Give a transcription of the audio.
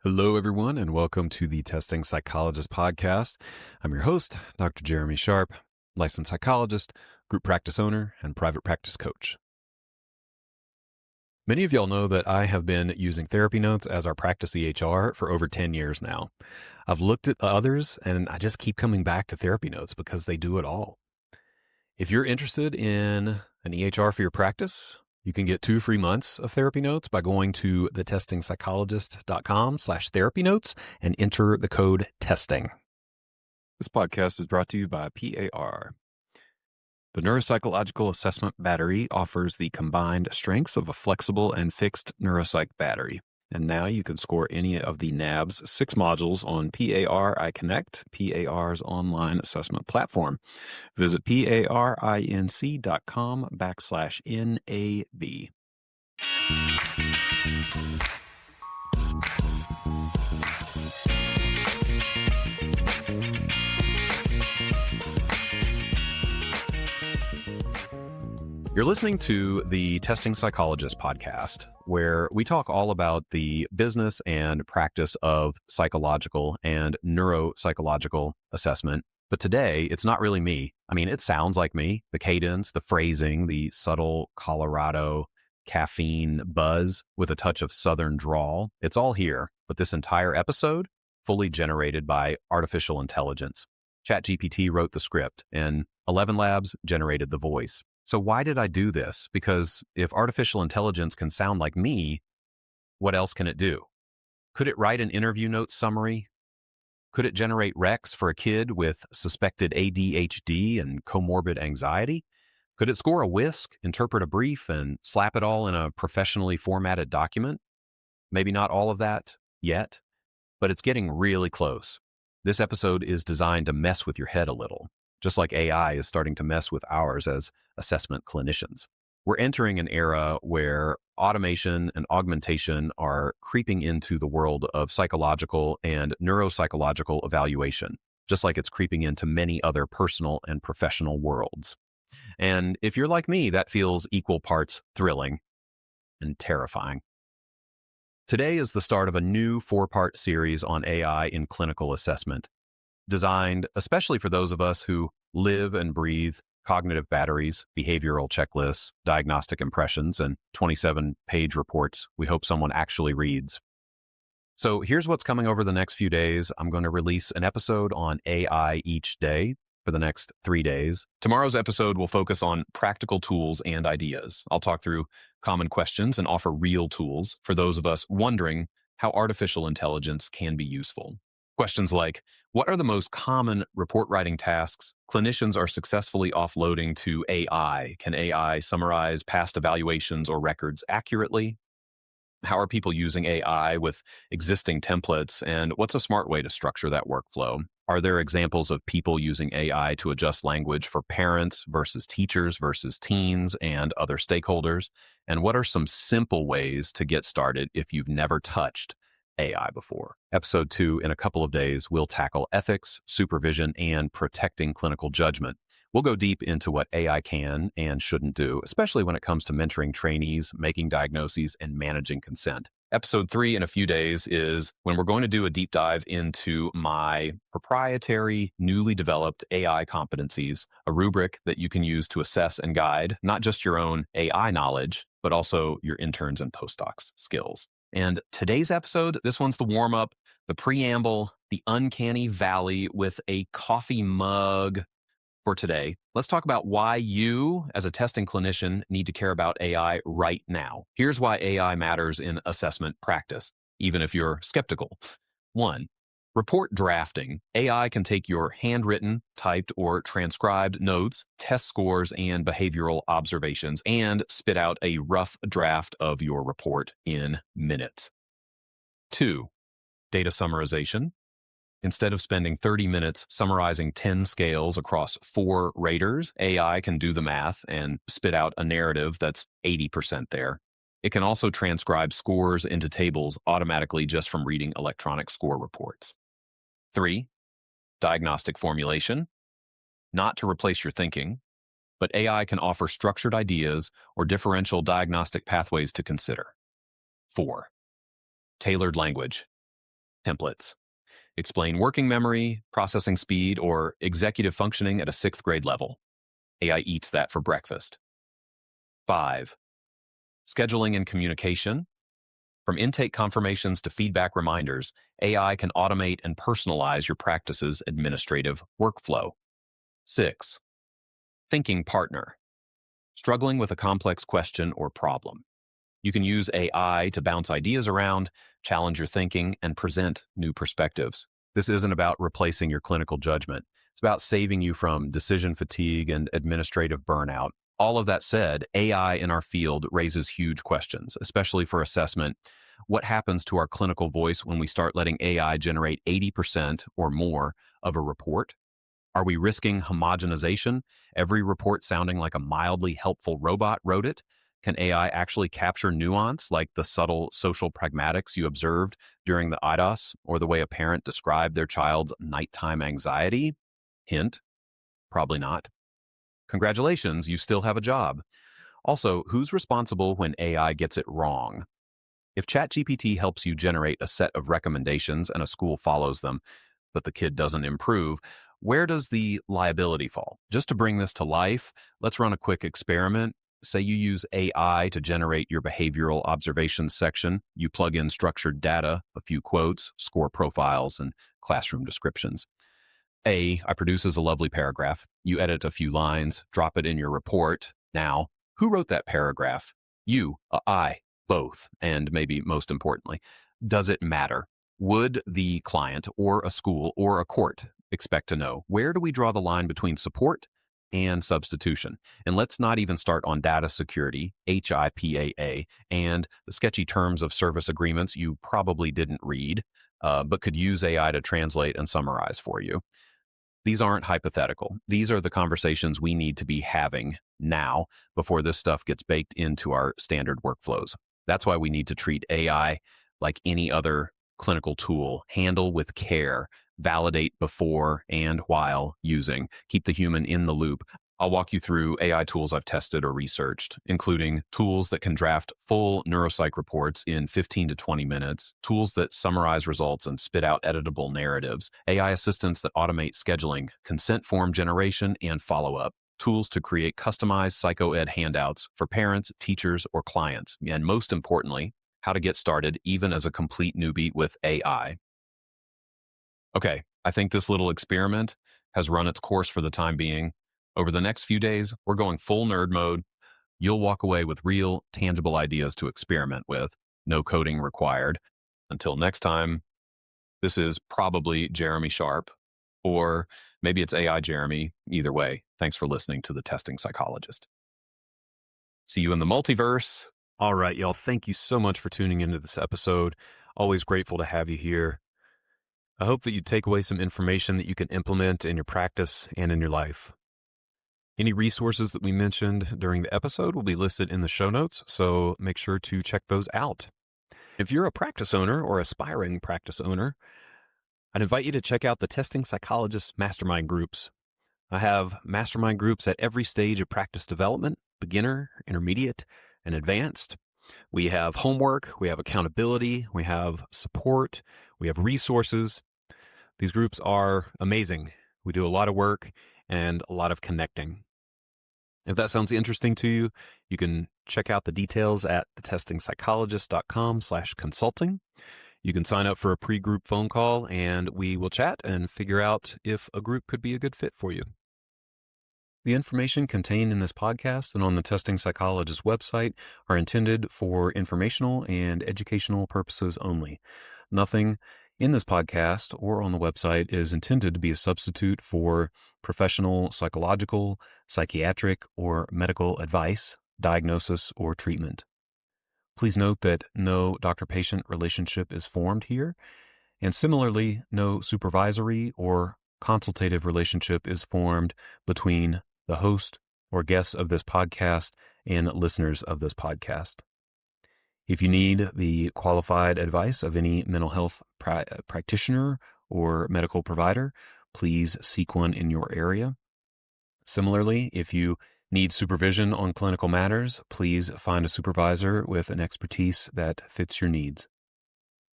Hello, everyone, and welcome to the Testing Psychologist podcast. I'm your host, Dr. Jeremy Sharp, licensed psychologist, group practice owner, and private practice coach. Many of y'all know that I have been using therapy notes as our practice EHR for over 10 years now. I've looked at others, and I just keep coming back to therapy notes because they do it all. If you're interested in an EHR for your practice, you can get 2 free months of therapy notes by going to thetestingpsychologist.com/therapy notes and enter the code TESTING. This podcast is brought to you by PAR. The neuropsychological assessment battery offers the combined strengths of a flexible and fixed neuropsych battery. And now you can score any of the NAB's 6 modules on PAR iConnect, PAR's online assessment platform. Visit parinc.com/NAB. You're listening to the Testing Psychologist podcast, where we talk all about the business and practice of psychological and neuropsychological assessment. But today, it's not really me. I mean, it sounds like me. The cadence, the phrasing, the subtle Colorado caffeine buzz with a touch of Southern drawl. It's all here. But this entire episode, fully generated by artificial intelligence. ChatGPT wrote the script, and ElevenLabs generated the voice. So why did I do this? Because if artificial intelligence can sound like me, what else can it do? Could it write an interview note summary? Could it generate recs for a kid with suspected ADHD and comorbid anxiety? Could it score a whisk, interpret a brief, and slap it all in a professionally formatted document? Maybe not all of that yet, but it's getting really close. This episode is designed to mess with your head a little, just like AI is starting to mess with ours as assessment clinicians. We're entering an era where automation and augmentation are creeping into the world of psychological and neuropsychological evaluation, just like it's creeping into many other personal and professional worlds. And if you're like me, that feels equal parts thrilling and terrifying. Today is the start of a new 4-part series on AI in clinical assessment, designed especially for those of us who live and breathe cognitive batteries, behavioral checklists, diagnostic impressions, and 27-page reports we hope someone actually reads. So here's what's coming over the next few days. I'm going to release an episode on AI each day for the next 3 days. Tomorrow's episode will focus on practical tools and ideas. I'll talk through common questions and offer real tools for those of us wondering how artificial intelligence can be useful. Questions like, what are the most common report writing tasks clinicians are successfully offloading to AI? Can AI summarize past evaluations or records accurately? How are people using AI with existing templates? And what's a smart way to structure that workflow? Are there examples of people using AI to adjust language for parents versus teachers versus teens and other stakeholders? And what are some simple ways to get started if you've never touched AI before? Episode 2, in a couple of days, we'll tackle ethics, supervision, and protecting clinical judgment. We'll go deep into what AI can and shouldn't do, especially when it comes to mentoring trainees, making diagnoses, and managing consent. Episode 3 in a few days is when we're going to do a deep dive into my proprietary, newly developed AI competencies, a rubric that you can use to assess and guide not just your own AI knowledge, but also your interns and postdocs skills. And today's episode, this one's the warm-up, the preamble, the uncanny valley with a coffee mug for today. Let's talk about why you, as a testing clinician, need to care about AI right now. Here's why AI matters in assessment practice, even if you're skeptical. 1, report drafting. AI can take your handwritten, typed, or transcribed notes, test scores, and behavioral observations and spit out a rough draft of your report in minutes. 2, data summarization. Instead of spending 30 minutes summarizing 10 scales across 4 raters, AI can do the math and spit out a narrative that's 80% there. It can also transcribe scores into tables automatically just from reading electronic score reports. 3, diagnostic formulation. Not to replace your thinking, but AI can offer structured ideas or differential diagnostic pathways to consider. 4, tailored language. templates. Explain working memory, processing speed, or executive functioning at a sixth grade level. AI eats that for breakfast. 5. Scheduling and communication. From intake confirmations to feedback reminders, AI can automate and personalize your practice's administrative workflow. 6. Thinking partner. Struggling with a complex question or problem. You can use AI to bounce ideas around, challenge your thinking, and present new perspectives. This isn't about replacing your clinical judgment. It's about saving you from decision fatigue and administrative burnout. All of that said, AI in our field raises huge questions, especially for assessment. What happens to our clinical voice when we start letting AI generate 80% or more of a report? Are we risking homogenization, every report sounding like a mildly helpful robot wrote it? Can AI actually capture nuance, like the subtle social pragmatics you observed during the IDOS, or the way a parent described their child's nighttime anxiety? Hint, probably not. Congratulations, you still have a job. Also, who's responsible when AI gets it wrong? If ChatGPT helps you generate a set of recommendations and a school follows them, but the kid doesn't improve, where does the liability fall? Just to bring this to life, let's run a quick experiment. Say you use AI to generate your behavioral observations section. You plug in structured data, a few quotes, score profiles, and classroom descriptions. AI produces a lovely paragraph. You edit a few lines, drop it in your report. Now, who wrote that paragraph? You, I, both. And maybe most importantly, does it matter? Would the client or a school or a court expect to know? Where do we draw the line between support and substitution? And let's not even start on data security, HIPAA, and the sketchy terms of service agreements you probably didn't read, but could use AI to translate and summarize for you. These aren't hypothetical. These are the conversations we need to be having now before this stuff gets baked into our standard workflows. That's why we need to treat AI like any other clinical tool, handle with care, validate before and while using, keep the human in the loop. I'll walk you through AI tools I've tested or researched, including tools that can draft full neuropsych reports in 15 to 20 minutes, tools that summarize results and spit out editable narratives, AI assistants that automate scheduling, consent form generation, and follow-up, tools to create customized psychoed handouts for parents, teachers, or clients, and most importantly, how to get started even as a complete newbie with AI. Okay, I think this little experiment has run its course for the time being. Over the next few days, we're going full nerd mode. You'll walk away with real, tangible ideas to experiment with. No coding required. Until next time, this is probably Jeremy Sharp, or maybe it's AI Jeremy. Either way, thanks for listening to the Testing Psychologist. See you in the multiverse. All right, y'all. Thank you so much for tuning into this episode. Always grateful to have you here. I hope that you take away some information that you can implement in your practice and in your life. Any resources that we mentioned during the episode will be listed in the show notes, so make sure to check those out. If you're a practice owner or aspiring practice owner, I'd invite you to check out the Testing Psychologist mastermind groups. I have mastermind groups at every stage of practice development, beginner, intermediate, and advanced. We have homework, we have accountability, we have support, we have resources. These groups are amazing. We do a lot of work and a lot of connecting. If that sounds interesting to you, you can check out the details at thetestingpsychologist.com/consulting. You can sign up for a pre-group phone call and we will chat and figure out if a group could be a good fit for you. The information contained in this podcast and on the Testing Psychologist website are intended for informational and educational purposes only. Nothing in this podcast or on the website is intended to be a substitute for professional psychological, psychiatric, or medical advice, diagnosis, or treatment. Please note that no doctor-patient relationship is formed here, and similarly, no supervisory or consultative relationship is formed between the host or guests of this podcast and listeners of this podcast. If you need the qualified advice of any mental health practitioner or medical provider, please seek one in your area. Similarly, if you need supervision on clinical matters, please find a supervisor with an expertise that fits your needs.